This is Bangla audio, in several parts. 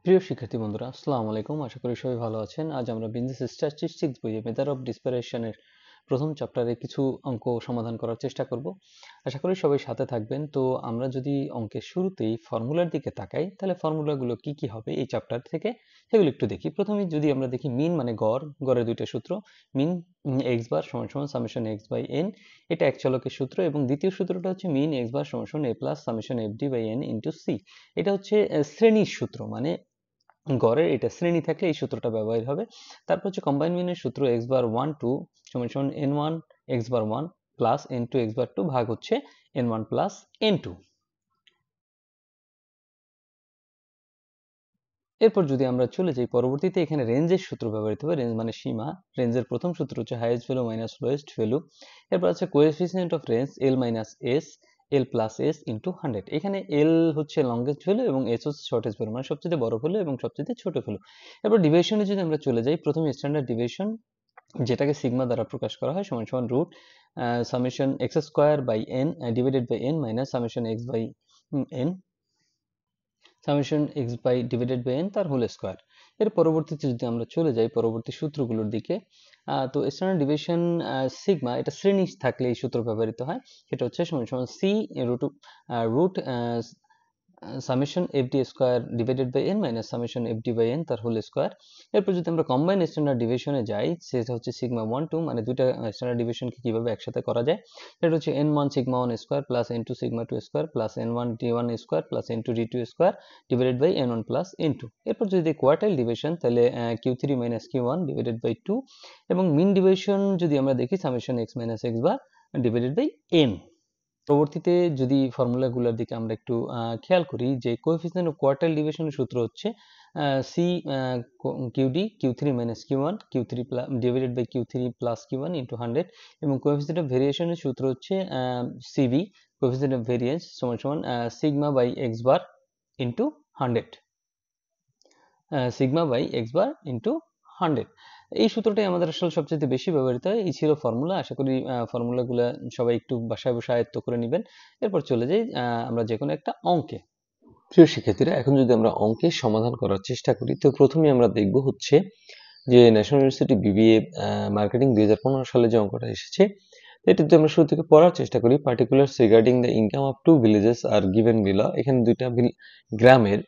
প্রিয় শিক্ষার্থী বন্ধুরা, আসসালামু আলাইকুম। আশা করি সবাই ভালো আছেন। আজ আমরা বিজনেস স্ট্যাটিস্টিক্স বইয়ে মেথড অফ ডিসপারেশনের প্রথম চ্যাপ্টারে কিছু অঙ্ক সমাধান করার চেষ্টা করব। আশা করি সবাই সাথে থাকবেন। তো আমরা যদি অঙ্কের শুরুতেই ফর্মুলার দিকে তাকাই, তাহলে ফর্মুলাগুলো কি কি হবে এই চ্যাপ্টার থেকে সেগুলো একটু দেখি। প্রথমে যদি আমরা দেখি মিন মানে গড়, গড়ের দুইটা সূত্র। মিন এক্স বার সমান সমান সামেশন এক্স বাই এন, এটা এক চলকের সূত্র। এবং দ্বিতীয় সূত্রটা হচ্ছে মিন এক্স বার সমান সমান A plus summation F D by N into C. এটা হচ্ছে শ্রেণীর সূত্র, মানে গড়ের এটা শ্রেণী থাকলে এই সূত্রটা ব্যবহার হবে। তারপর হচ্ছে কম্বাইন মিনের সূত্র এক্স বার ওয়ান টু সমান সমান N one X bar one plus N two X bar two ভাগ হচ্ছে N one plus N two. এরপর যদি আমরা চলে যাই পরবর্তীতে, এখানে রেঞ্জের সূত্র ব্যবহৃত হবে। রেঞ্জ মানে সীমা। রেঞ্জের প্রথম সূত্র হচ্ছে highest value minus lowest value. এরপর আছে coefficient of range L minus S, L plus S into 100। এখানে এল হচ্ছে লংগেস্ট ভ্যালু এবং এস হচ্ছে শর্টেস্ট ভ্যালু, মানে সবচেয়ে বড় ভ্যালু এবং সবচেয়ে ছোট ভ্যালু। এরপর ডিভিশনে যদি আমরা চলে যাই, প্রথমে স্ট্যান্ডার্ড ডিভিশন, যেটাকে সিগমা দ্বারা প্রকাশ করা হয়, সমান সমান root summation x square by n divided by n minus summation x by n summation x by divided by n তার হোল স্কোয়ার। এর পরবর্তীতে যদি আমরা চলে যাই পরবর্তী সূত্রগুলোর দিকে, তো স্ট্যান্ডার্ড ডিভিশন সিগমা, এটা শ্রেণী থাকলে এই সূত্র ব্যবহৃত হয়। সেটা হচ্ছে সমান সমান c root summation F d square divided by n minus summation F D by n তার হোল স্কোয়ার। এরপর যদি আমরা কম্বাইন স্ট্যান্ডার্ড ডিভিশনে যাই, সেটা হচ্ছে সিগমা ওয়ান টু, মানে দুইটা স্ট্যান্ডার্ড ডিভিশনকে কিভাবে একসাথে করা যায়। সেটা হচ্ছে N one sigma one square plus N two sigma two square plus n one d one square plus N two d two square divided by n one plus N two. এরপর যদি কোয়ার্টাইল ডিভিশন, তাহলে q three minus q one divided by two. এবং মিন ডিভিশন যদি আমরা দেখি, summation x minus x bar divided by n. পরবর্তীতে যদি ফর্মুলাগুলোর দিকে আমরা একটু খেয়াল করি, যে কোএফিসিয়েন্ট অফ কোয়ার্টাইল ডিভিশনের সূত্র হচ্ছে c QD q three minus q one q three divided by q three plus q one into 100। এবং কোএফিসিয়েন্ট অফ ভেরিয়েশনের সূত্র হচ্ছে সিভি কোএফিসিয়েন্ট অফ ভেরিয়েন্স সমান সমান sigma by x bar into 100, sigma by x bar into 100। এই সূত্রটাই আমাদের আসলে সবচেয়ে বেশি ব্যবহৃত হয়। এই ছিল ফর্মুলা। আশা করি ফর্মুলাগুলো সবাই একটু বাসায় বসে আয়ত্ত করে নেবেন। এরপর চলে যাই আমরা যে কোনো একটা অঙ্কে। প্রিয় শিক্ষার্থীরা, এখন যদি আমরা অঙ্কের সমাধান করার চেষ্টা করি, তো প্রথমে আমরা দেখব হচ্ছে যে ন্যাশনাল ইউনিভার্সিটি বিবিএ মার্কেটিং 2015 সালে যে অঙ্কটা এসেছে, এটা যদি আমরা শুরু থেকে পড়ার চেষ্টা করি, particulars regarding the income of two villages are given below. এখানে দুইটা গ্রামের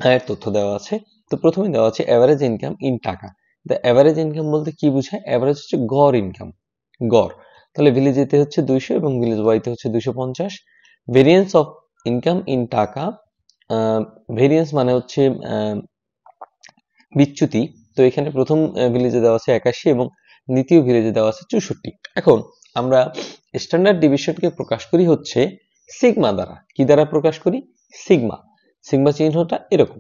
আয়ের তথ্য দেওয়া আছে। তো প্রথমে দেওয়া আছে অ্যাভারেজ ইনকাম ইন টাকা। দ্য অ্যাভারেজ ইনকাম বলতে কি বোঝায়? অ্যাভারেজ হচ্ছে গড় ইনকাম, গড়। তাহলে ভিলেজ এতে হচ্ছে 200 এবং ভিলেজ ওয়াইতে হচ্ছে 250। ভেরিয়েন্স অফ ইনকাম ইন টাকা, ভেরিয়েন্স মানে হচ্ছে বিচ্যুতি। তো এখানে প্রথম ভিলেজে দেওয়া আছে 81 এবং দ্বিতীয় ভিলেজে দেওয়া আছে 64। এখন আমরা স্ট্যান্ডার্ড ডিভিশনকে প্রকাশ করি হচ্ছে সিগমা দ্বারা। কি দ্বারা প্রকাশ করি? সিগমা। সিগমা চিহ্নটা এরকম।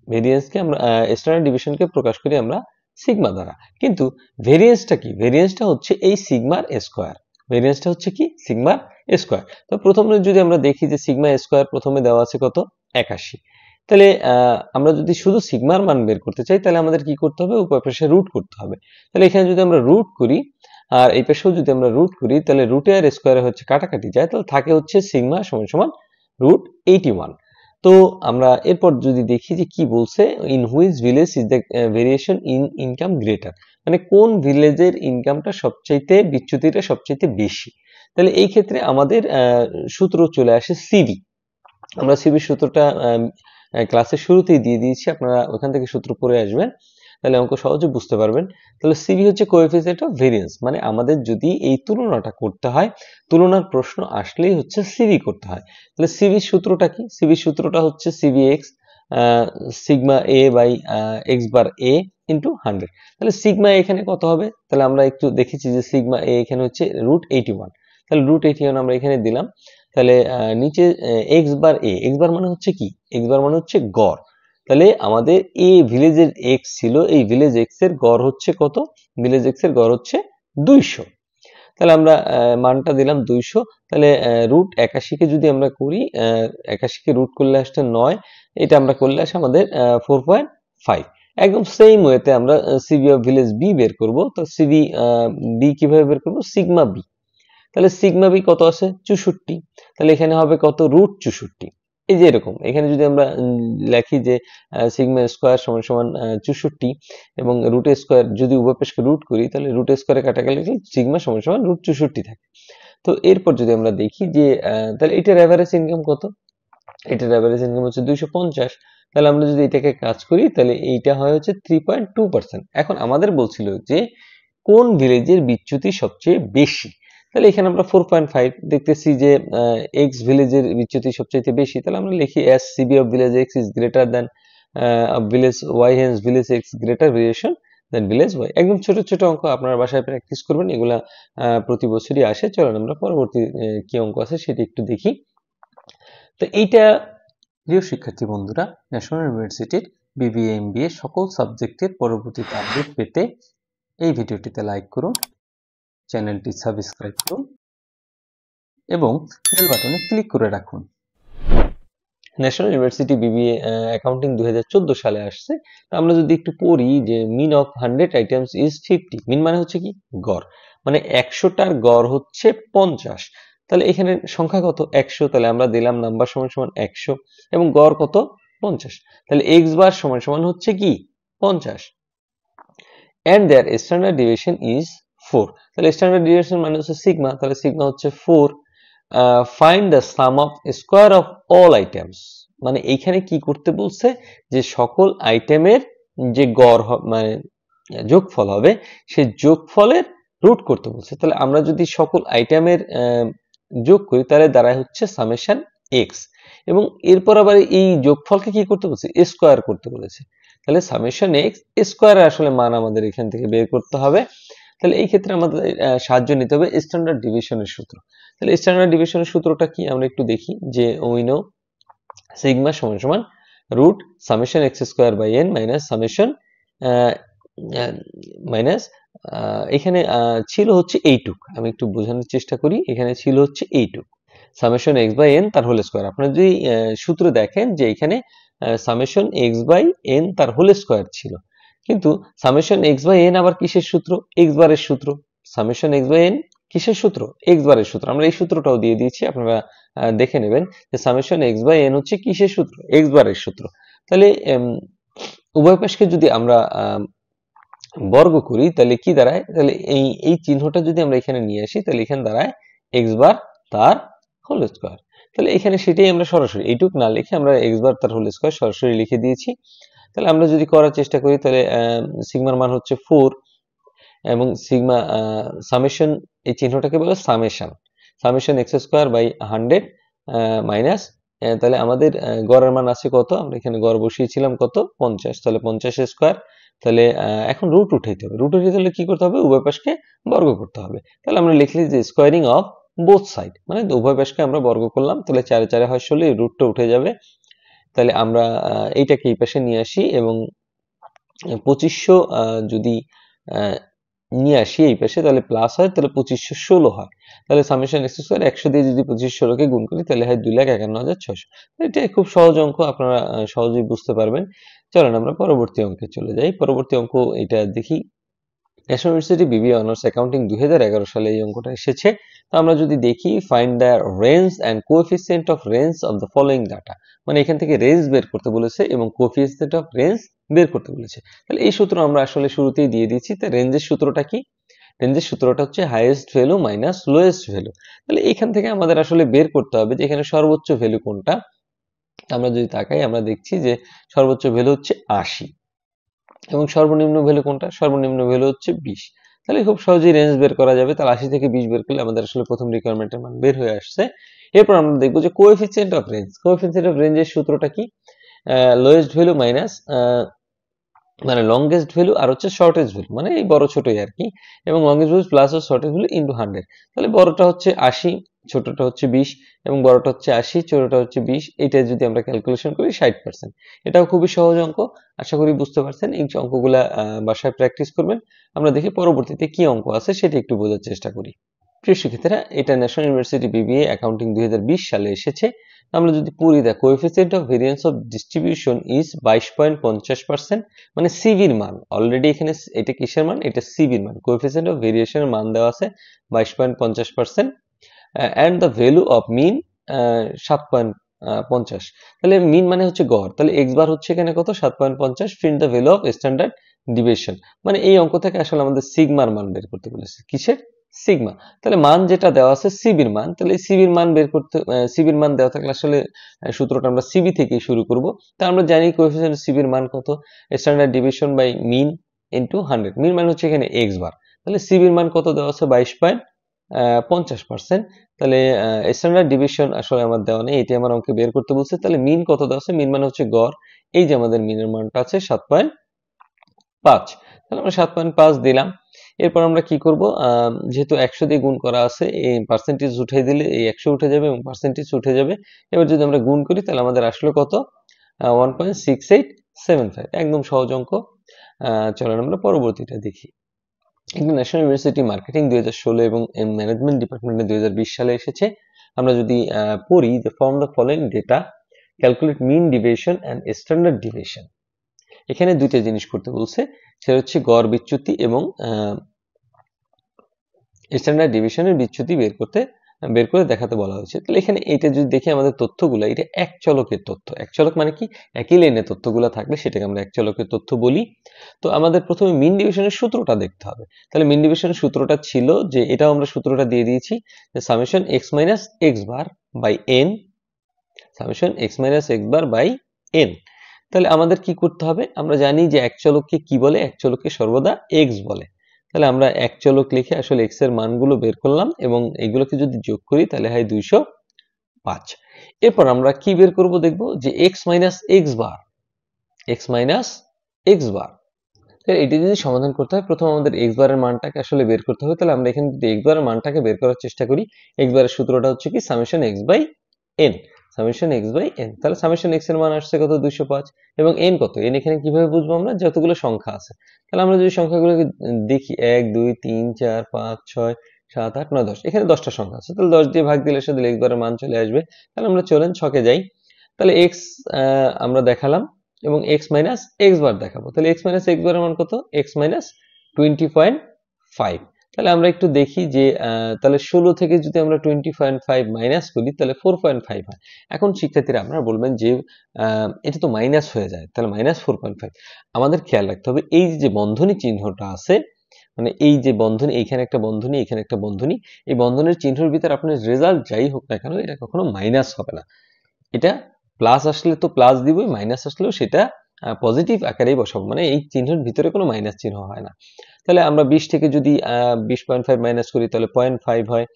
ভেরিয়েন্সকে আমরা স্ট্যান্ডার্ড ডিভিশনকে প্রকাশ করি আমরা সিগমা দ্বারা। কিন্তু ভেরিয়েন্সটা কি? ভেরিয়েন্সটা হচ্ছে এই সিগমার স্কোয়ার। ভেরিয়েন্সটা হচ্ছে কি? সিগমার স্কোয়ার। তো প্রথমে যদি আমরা দেখি যে সিগমা স্কোয়ার প্রথমে দেওয়া আছে কত? 81। তাহলে আমরা যদি শুধু সিগমার মান বের করতে চাই, তাহলে আমাদের কি করতে হবে? উভয় পাশে রুট করতে হবে। তাহলে এখানে যদি আমরা রুট করি আর এই পাশেও যদি আমরা রুট করি, তাহলে রুটে আর স্কোয়ারে হচ্ছে কাটাকাটি যায়, তাহলে থাকে হচ্ছে সিগমা সমান সমান রুট 81। তো আমরা এরপর যদি দেখি যে কি বলছে, in which village is the variation in income greater, মানে কোন ভিলেজের ইনকামটা সবচাইতে, বিচ্যুতিটা সবচাইতে বেশি। তাহলে এই ক্ষেত্রে আমাদের সূত্র চলে আসে সিবি। আমরা সিবির সূত্রটা ক্লাসের শুরুতেই দিয়ে দিয়েছি, আপনারা ওখান থেকে সূত্র পড়ে আসবেন, তাহলে অঙ্ক সহজে বুঝতে পারবেন। তাহলে সিবি হচ্ছে কোএফিসিয়েন্ট অফ ভেরিয়েন্স, মানে আমাদের যদি এই তুলনাটা করতে হয়, তুলনার প্রশ্ন আসলেই হচ্ছে সিবি করতে হয়। তাহলে সিবির সূত্রটা কি? সিবির সূত্রটা হচ্ছে CV x sigma a by x bar a into 100। তাহলে সিগমা এখানে কত হবে? তাহলে আমরা একটু দেখেছি যে সিগমা এ এখানে হচ্ছে রুট 81। তাহলে রুট 81 আমরা এখানে দিলাম। তাহলে নিচে এক্স বার এ, এক্স বার মানে হচ্ছে কি? এক্স বার মানে হচ্ছে গড়। তাহলে আমাদের এ ভিলেজের এক্স ছিল, এই ভিলেজ এক্স এর গড় হচ্ছে কত? ভিলেজ এক্স এর গড় হচ্ছে 200। তাহলে আমরা মানটা দিলাম 200। তাহলে রুট 81 কে যদি আমরা করি, 81 কে রুট করলে আসছে 9, এটা আমরা করলে আসে আমাদের 4.5। একদম সেম ওয়েতে আমরা সিবি অফ ভিলেজ বি বের করব। তো সিবি বি কিভাবে বের করব? Sigma b. তাহলে সিগমা বি কত আছে? 64। তাহলে এখানে হবে কত? রুট 64। এই যে এরকম এখানে যদি আমরা লেখি যে সিগমা স্কোয়ার সমান সমান 64 এবং রুট স্কোয়ার যদি উভয় পাশকে রুট করি তাহলে রুট স্কোয়ারে কাটা গেলে সিগমা সমান সমান রুট 64 থাকে। তো এরপর যদি আমরা দেখি যে তাহলে এটার অ্যাভারেজ ইনকাম কত, এটার অ্যাভারেজ ইনকাম হচ্ছে 250। তাহলে আমরা যদি এটাকে কাজ করি তাহলে এইটা হয় হচ্ছে 3.2%। এখন আমাদের বলছিল যে কোন ভিলেজের বিচ্যুতি সবচেয়ে বেশি, তাহলে এখানে আমরা 4.5 দেখতেছি যে এক্স ভিলেজের বিচ্যুতি সবচেয়ে বেশি, তাহলে আমরা লিখি as CV of village x is greater than village y, hence village x greater variation than village y. একদম ছোট ছোট অঙ্ক আপনারা বাসায় প্র্যাকটিস করবেন, এগুলা প্রতি বছরই আসে। চলেন আমরা পরবর্তী কি অঙ্ক আছে সেটা একটু দেখি। তো এইটা প্রিয় শিক্ষার্থী বন্ধুরা, ন্যাশনাল ইউনিভার্সিটির বিবিএ এমবিএ সকল সাবজেক্টের পরবর্তীতে আপডেট পেতে এই ভিডিওটিতে লাইক করুন, চ্যানেলটি সাবস্ক্রাইব করুন এবং বেল বাটনে ক্লিক করে রাখুন। ন্যাশনাল ইউনিভার্সিটি বিবিএ অ্যাকাউন্টিং 2014 সালে আসছে। আমরা যদি একটু পড়ি যে মিন অফ 100 আইটেমস ইজ 50। মিন মানে হচ্ছে কি গড়, মানে 100টার গড় হচ্ছে 50। তাহলে এখানে সংখ্যা কত 100, তাহলে আমরা দিলাম নাম্বার সমান সমান 100 এবং গড় কত 50। তাহলে এক্স বার সমান সমান হচ্ছে কি 50 and their standard deviation is 4। তাহলে স্ট্যান্ডার্ড ডিভিয়েশন মানে হচ্ছে সিগমা, তাহলে সিগমা হচ্ছে 4। Find the some of square of all items, মানে এইখানে কি করতে বলছে যে সকল আইটেমের যে গড় মানে যোগফল হবে সেই যোগফলের রুট করতে বলছে। তাহলে আমরা যদি সকল আইটেমের যোগ করি তাহলে দাঁড়ায় হচ্ছে সামেশন এক্স, এবং এরপর আবার এই যোগফলকে কি করতে বলছে স্কোয়ার করতে বলেছে। তাহলে সামেশন এক্স স্কোয়ার আসলে মান আমাদের এখান থেকে বের করতে হবে। তাহলে এই ক্ষেত্রে আমাদের সাহায্য নিতে হবে স্ট্যান্ডার্ড ডিভিশনের সূত্র। তাহলে স্ট্যান্ডার্ড ডিভিশনের সূত্রটা কি আমরা একটু দেখি যে উই নো সিগমা সমান সমান root summation x square by n minus summation minus এখানে ছিল হচ্ছে এইটুক, আমি একটু বোঝানোর চেষ্টা করি। এখানে ছিল হচ্ছে এইটুক সামেশন এক্স বাই এন তার হোল স্কোয়ার। আপনারা যদি সূত্র দেখেন যে এখানে সামেশন এক্স বাই এন তার হোল স্কোয়ার ছিল, কিন্তু সামেশন এক্স বাই এন আবার কিসের সূত্র এক্স বারের সূত্র। সামেশন এক্স বাই এন কিসের সূত্র এক্স বারের সূত্র। আমরা এই সূত্রটাও দিয়ে দিয়েছি, আপনারা দেখে নেবেন যে সামেশন এক্স বাই এন হচ্ছে কিসের সূত্র এক্স বারের সূত্র। তাহলে উভয় পাশকে যদি আমরা বর্গ করি তাহলে কি দাঁড়ায়, তাহলে এই চিহ্নটা যদি আমরা এখানে নিয়ে আসি তাহলে এখানে দাঁড়ায় এক্স বার তার হোল স্কোয়ার। তাহলে এখানে সেটাই আমরা সরাসরি এইটুক না লিখে আমরা এক্স বার তার হোল স্কোয়ার সরাসরি লিখে দিয়েছি। তাহলে আমরা যদি করার চেষ্টা করি তাহলে সিগমার মান হচ্ছে 4 এবং সিগমা সামেশন এই চিহ্নটাকে বলে summation, summation x square by 100 minus তাহলে আমাদের গড়ের মান আছে কত, আমরা এখানে গড় বসিয়েছিলাম কত 50। তাহলে 50 স্কোয়ার, তাহলে এখন রুট উঠাইতে হবে। রুট উঠাইতে হলে কি করতে হবে উভয় পাশকে বর্গ করতে হবে। তাহলে আমরা লিখলি যে স্কোয়ারিং অফ বোথ সাইড, মানে উভয় পাশকে আমরা বর্গ করলাম, তাহলে 4 4 হয় 16, রুটটা উঠে যাবে। তাহলে আমরা এইটাকে এই পাশে নিয়ে আসি এবং 2500 যদি নিয়ে আসি এই পাশে তাহলে প্লাস হয়, তাহলে 2516 হয়। তাহলে সামেশন এক্স স্কোয়ার 100 দিয়ে যদি 2516কে গুণ করি তাহলে হয় 2,51,600। এটা খুব সহজ অঙ্ক, আপনারা সহজেই বুঝতে পারবেন। চলেন আমরা পরবর্তী অঙ্কে চলে যাই। পরবর্তী অঙ্ক এটা দেখি। National university BBA honours accounting 2011 সালে এই অঙ্কটা এসেছে। তো আমরা যদি দেখি find the range and coefficient of range of the following data, মানে এখান থেকে রেঞ্জ বের করতে বলেছে এবং কোএফিসিয়েন্ট অফ রেঞ্জ বের করতে বলেছে। তাহলে এই সূত্র আমরা আসলে শুরুতেই দিয়ে দিচ্ছি। তো রেঞ্জের সূত্রটা কি, রেঞ্জের সূত্রটা হচ্ছে highest value minus lowest value. তাহলে এখান থেকে আমাদের আসলে বের করতে হবে যে এখানে সর্বোচ্চ ভ্যালু কোনটা। আমরা যদি তাকাই আমরা দেখছি যে সর্বোচ্চ ভ্যালু হচ্ছে 80 এবং সর্বনিম্ন ভ্যালু কোনটা, সর্বনিম্ন ভ্যালু হচ্ছে 20। তাহলে খুব সহজেই রেঞ্জ বের করা যাবে। তাহলে 80 থেকে 20 বের করলে আমাদের আসলে প্রথম রিকোয়ারমেন্টের মান বের হয়ে আসছে। এরপর আমরা দেখবো যে coefficient of range, coefficient of রেঞ্জের সূত্রটা কি, লোয়েস্ট ভ্যালু মাইনাস মানে লংগেস্ট ভ্যালু আর হচ্ছে শর্টেস্ট ভ্যালু, মানে এই বড় ছোটই আর কি, এবং longest value plus shortest value into 100। তাহলে বড়টা হচ্ছে 80, ছোটটা হচ্ছে 20 এবং বড়টা হচ্ছে 80, ছোটটা হচ্ছে 20। এটা যদি আমরা ক্যালকুলেশন করি 60%। এটাও খুবই সহজ অঙ্ক, আশা করি বুঝতে পারছেন। এই অঙ্কগুলা বাসায় প্র্যাকটিস করবেন। আমরা দেখি পরবর্তীতে কি অঙ্ক আছে সেটা একটু বোঝার চেষ্টা করি। প্রিয় শিক্ষার্থীরা, এটা ন্যাশনাল ইউনিভার্সিটি বিবিএ অ্যাকাউন্টিং 2020 সালে এসেছে। আমরা যদি পড়ি the coefficient of variance of distribution is 22.50%, মানে সিভির মান অলরেডি এখানে এটা কিসের মান, এটা সিভির মান। কোএফিসিয়েন্ট অফ ভেরিয়েশনের মান দেওয়া আছে 22.50%, অ্যান্ড দ্য ভ্যালু অফ মিন 50, তাহলে মিন মানে হচ্ছে গড়, তাহলে x বার হচ্ছে এখানে কত 7.50, ফিন্ড the value of standard deviation, মানে এই অঙ্ক থেকে আসলে আমাদের সিগমার মান বের করতে বলেছে। কিসের? সিগমা। তাহলে মান যেটা দেওয়া আছে সিবির মান, তাহলে সিবির মান বের করতে, সিবির মান দেওয়া থাকলে আসলে সূত্রটা আমরা সিবি থেকে শুরু করব। তা আমরা জানি কোএফিসিয়েন্ট সিবির মান কত, standard deviation by mean into 100, mean মানে হচ্ছে এখানে x বার, তাহলে সিবির মান কত দেওয়া আছে 22.50%, তাহলে স্ট্যান্ডার্ড ডিভিয়েশন আসলে আমার দেওয়া নেই, এটি আমার অঙ্কে বের করতে বলছে। তাহলে মিন কত দেওয়া আছে, মিন মানে হচ্ছে গড়, এই যে আমাদের মিনের মানটা আছে 7.5, তাহলে আমরা 7.5 দিলাম। এরপর আমরা কি করব, যেহেতু 100 দিয়ে গুণ করা আছে, এই পার্সেন্টেজ উঠে দিলে এই 100 উঠে যাবে এবং পার্সেন্টেজ উঠে যাবে। এবার যদি আমরা গুণ করি তাহলে আমাদের আসলো কত, 1.6875, একদম সহজ অঙ্ক। চলেন আমরা পরবর্তীটা দেখি। ন্যাশনাল ইউনিভার্সিটি মার্কেটিং 2016 এবং ম্যানেজমেন্ট ডিপার্টমেন্টে 2020 সালে এসেছে। আমরা যদি পড়ি যে from the following data, calculate mean deviation and standard deviation, এখানে দুইটা জিনিস করতে বলছে, সেটা হচ্ছে গড় বিচ্যুতি এবং স্ট্যান্ডার্ড ডিভিশনের বিচ্যুতি বের করে দেখাতে বলা হয়েছে। তাহলে এখানে এটা যদি দেখি আমাদের তথ্যগুলো, এটা এক চলকের তথ্য। এক চলক মানে কি, একই লাইনে তথ্যগুলো থাকলে সেটাকে আমরা এক চলকের তথ্য বলি। তো আমাদের প্রথমে মিন ডিভিশনের সূত্রটা দেখতে হবে। তাহলে মিন ডিভিশনের সূত্রটা ছিল যে, এটাও আমরা সূত্রটা দিয়ে দিয়েছি, যে summation x minus x bar by n, summation x minus x bar by n. তাহলে আমাদের কি করতে হবে, আমরা জানি যে এক চলককে কি বলে, এক চলককে সর্বদা এক্স বলে। তাহলে আমরা এক চলক লিখে আসলে এক্স এর মানগুলো বের করলাম এবং এগুলোকে যদি যোগ করি তাহলে হয় 205। এরপর আমরা কি বের করব, দেখব যে এক্স মাইনাস এক্স বার, এক্স মাইনাস এক্স বার। এটি যদি সমাধান করতে হয়, প্রথম আমাদের এক্স বারের মানটাকে আসলে বের করতে হবে। তাহলে আমরা এখানে যদি এক্স বারের মানটাকে বের করার চেষ্টা করি, এক্স বারের সূত্রটা হচ্ছে কি summation x by n, summation x by n. তাহলে সামেশন এক্স এর মান আসছে কত 205, এবং এন কত, এন এখানে কিভাবে বুঝবো আমরা, যতগুলো সংখ্যা আছে। তাহলে আমরা যদি সংখ্যাগুলোকে দেখি 1 2 3 4 5 6 7 8 9 10, এখানে 10টা সংখ্যা আছে, তাহলে 10 দিয়ে ভাগ দিলে শুধু এক্স বারের মান চলে আসবে। তাহলে আমরা চলেন ছকে যাই। তাহলে এক্স আমরা দেখালাম এবং এক্স মাইনাস এক্স বার দেখাবো। তাহলে এক্স মাইনাস এক্স বারের মান কত, এক্স মাইনাস 20.5। তাহলে আমরা একটু দেখি যে তাহলে 16 থেকে যদি আমরা 20.5 মাইনাস করি তাহলে 4.5 হয়। এখন শিক্ষার্থীরা আপনারা বলবেন যে এটা তো মাইনাস হয়ে যায়, তাহলে মাইনাস 4.5। আমাদের খেয়াল রাখতে হবে এই যে বন্ধনী চিহ্নটা আছে, মানে এই যে বন্ধনী, এইখানে একটা বন্ধনী, এখানে একটা বন্ধনী, এই বন্ধনের চিহ্নের ভিতরে আপনার রেজাল্ট যাই হোক না কেন এটা কখনো মাইনাস হবে না। এটা প্লাস আসলে তো প্লাস দিবই, মাইনাস আসলেও সেটা পজিটিভ আকারেই বসাবো, মানে এই চিহ্নের ভিতরে কোনো মাইনাস চিহ্ন হয় না। তাহলে আমরা 20 থেকে যদি 20.5 মাইনাস করি তাহলে 0.5 হয়,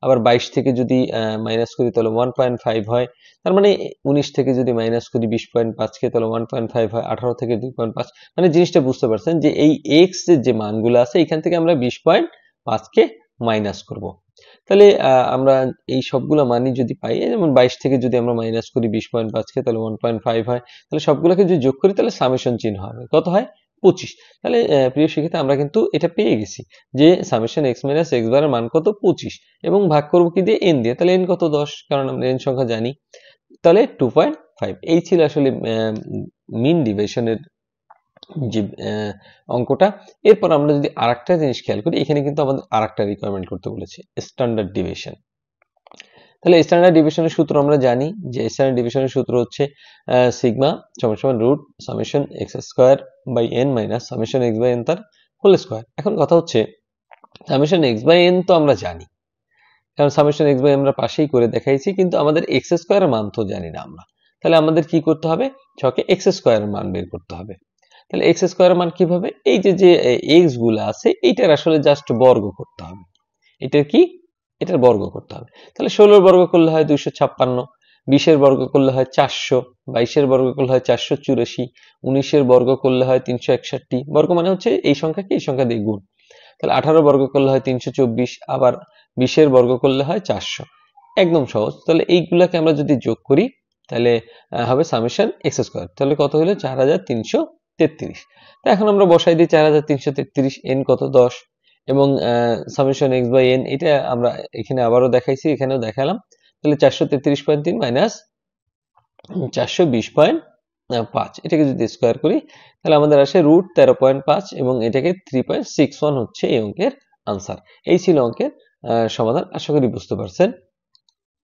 আবার 22 থেকে যদি মাইনাস করি তাহলে 1.5 হয়। তার মানে 19 থেকে যদি মাইনাস করি 20.5 কে তাহলে 1.5 হয়, 18 থেকে 2.5, মানে জিনিসটা বুঝতে পারছেন যে এই এক্স এর যে মানগুলো আছে এখান থেকে আমরা 20.5 কে মাইনাস করব। তাহলে আমরা এই সবগুলো মানই যদি পাই, যেমন 22 থেকে যদি আমরা মাইনাস করি 20.5 কে তাহলে 1.5 হয়, তাহলে সবগুলোকে যদি যোগ করি তাহলে সামেশন চিহ্ন হবে, কত হয় 25। তাহলে প্রিয় শিক্ষার্থী আমরা কিন্তু এটা পেয়ে গেছি যে সামেশন এক্স মাইনাস এক্স বারের মান কত 25, এবং ভাগ করব কি দিয়ে, এন দিয়ে। তাহলে এন কত 10, কারণ আমরা এন সংখ্যা জানি। তাহলে 2.5, এই ছিল আসলে মিন ডিভিশনের যে অঙ্কটা। এরপর আমরা যদি আরেকটা জিনিস খেয়াল করি, এখানে কিন্তু আমাদের আরেকটা রিকোয়ারমেন্ট করতে বলেছে, স্ট্যান্ডার্ড ডিভিশন। তাহলে স্ট্যান্ডার্ড ডিভিশনের সূত্র আমরা জানি যে স্ট্যান্ডার্ড ডিভিশনের সূত্র হচ্ছে সিগমা সমান সমান root summation x square by n minus summation x by n তার হোল স্কোয়ার। এখন কথা হচ্ছে সামেশন এক্স বাই এন তো আমরা জানি, কারণ সামেশন এক্স বাই আমরা পাশেই করে দেখাইছি, কিন্তু আমাদের এক্স স্কোয়ারের মান তো জানি না আমরা। তাহলে আমাদের কি করতে হবে, ছকে এক্স স্কোয়ারের মান বের করতে হবে। তাহলে এক্স স্কোয়ারের মান কিভাবে, এই যে এক্স গুলো আছে এইটার আসলে জাস্ট বর্গ করতে হবে, এটার কি, এটার বর্গ করতে হবে। তাহলে 16 বর্গ করলে হয় 256, 20 বর্গ করলে হয় 400, 22 বর্গ করলে হয় 484, 19 বর্গ করলে হয় 361, বর্গ মানে হচ্ছে এই সংখ্যাকে এই সংখ্যা দিয়ে গুণ। তাহলে 18 বর্গ করলে হয় 324, আবার 20 বর্গ করলে হয় 400, একদম সহজ। তাহলে এইগুলাকে আমরা যদি যোগ করি তাহলে হবে সামেশন এক্স স্কোয়ার, তাহলে কত হলো 4333। তো এখন আমরা বসাই দিই 4333, এন কত 10, এবং সামেশন এক্স বাই এন এটা আমরা এখানে আবারও দেখাইছি, এখানেও দেখালাম। তাহলে 433.3 মাইনাস 420.5, এটাকে যদি স্কোয়ার করি তাহলে আমাদের আসে রুট 13.5, এবং এটাকে 3.61 হচ্ছে এই অঙ্কের আনসার। এই ছিল অঙ্কের সমাধান। আশা করি বুঝতে পারছেন।